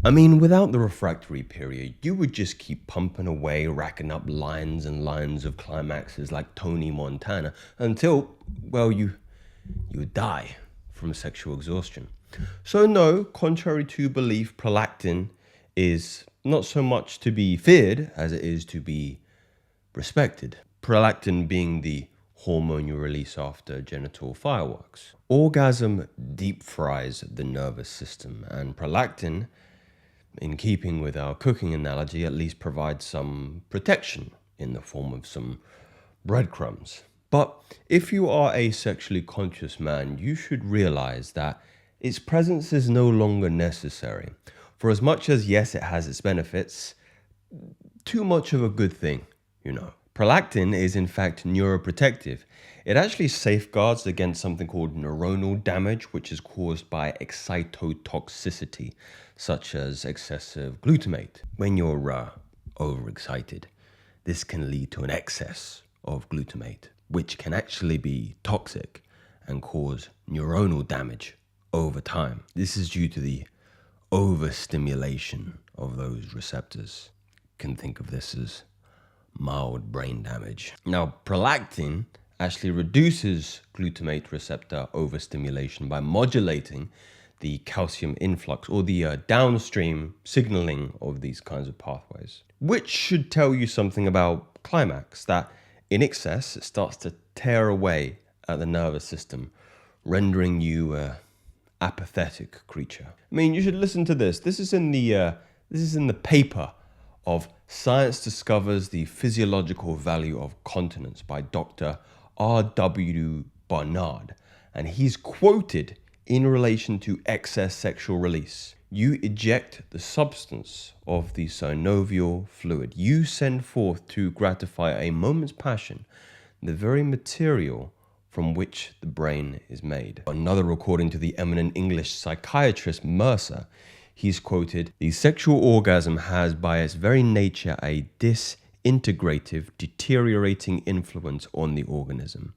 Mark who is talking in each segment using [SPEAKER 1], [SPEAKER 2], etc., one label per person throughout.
[SPEAKER 1] I mean, without the refractory period, you would just keep pumping away, racking up lines and lines of climaxes like Tony Montana until, well, you would die from sexual exhaustion. So no, contrary to belief, prolactin is not so much to be feared as it is to be respected. Prolactin being the hormone you release after genital fireworks. Orgasm deep fries the nervous system, and prolactin, in keeping with our cooking analogy, at least provides some protection in the form of some breadcrumbs. But if you are a sexually conscious man, you should realize that its presence is no longer necessary. For as much as, yes, it has its benefits, too much of a good thing, Prolactin is in fact neuroprotective. It actually safeguards against something called neuronal damage, which is caused by excitotoxicity, such as excessive glutamate. When you're overexcited, this can lead to an excess of glutamate, which can actually be toxic and cause neuronal damage over time. This is due to the overstimulation of those receptors. You can think of this as mild brain damage. Now, prolactin actually reduces glutamate receptor overstimulation by modulating the calcium influx or the downstream signaling of these kinds of pathways, which should tell you something about climax, that in excess it starts to tear away at the nervous system, rendering you an apathetic creature. I mean, you should listen to this. This is in the paper of Science Discovers the Physiological Value of Continence by Dr. R.W. Barnard. And he's quoted in relation to excess sexual release. You eject the substance of the synovial fluid. You send forth to gratify a moment's passion the very material from which the brain is made. Another according to the eminent English psychiatrist Mercer. He's quoted, "The sexual orgasm has by its very nature a disintegrative, deteriorating influence on the organism,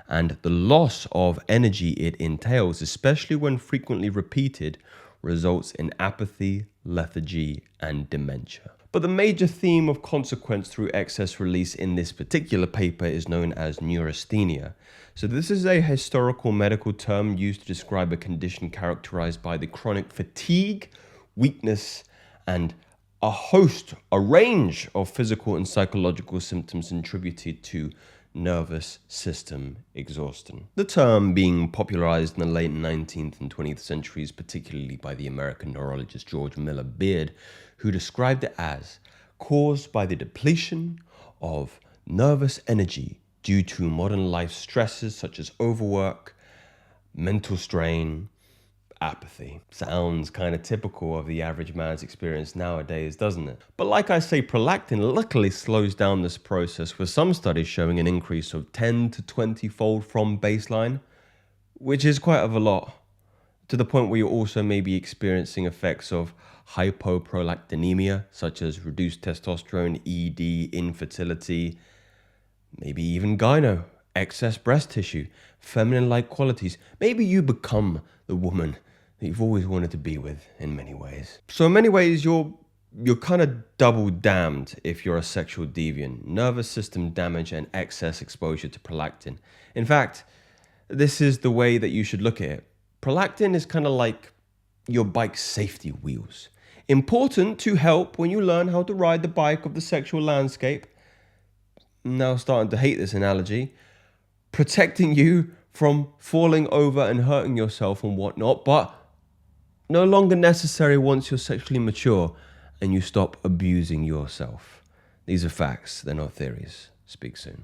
[SPEAKER 1] and the loss of energy it entails, especially when frequently repeated, results in apathy, lethargy, and dementia." But the major theme of consequence through excess release in this particular paper is known as neurasthenia. So this is a historical medical term used to describe a condition characterized by the chronic fatigue, weakness, and a range of physical and psychological symptoms attributed to nervous system exhaustion. The term being popularized in the late 19th and 20th centuries, particularly by the American neurologist George Miller Beard, who described it as caused by the depletion of nervous energy due to modern life stresses such as overwork, mental strain, apathy. Sounds kind of typical of the average man's experience nowadays, doesn't it? But like I say, prolactin luckily slows down this process, with some studies showing an increase of 10 to 20-fold from baseline, which is quite of a lot, to the point where you're also maybe experiencing effects of hypoprolactinemia, such as reduced testosterone, ED, infertility, maybe even gyno, excess breast tissue, feminine-like qualities. Maybe you become the woman that you've always wanted to be with in many ways. So in many ways, you're kind of double damned if you're a sexual deviant. Nervous system damage and excess exposure to prolactin. In fact, this is the way that you should look at it. Prolactin is kind of like your bike's safety wheels. Important to help when you learn how to ride the bike of the sexual landscape. Now starting to hate this analogy. Protecting you from falling over and hurting yourself and whatnot, but no longer necessary once you're sexually mature and you stop abusing yourself. These are facts, they're not theories. Speak soon.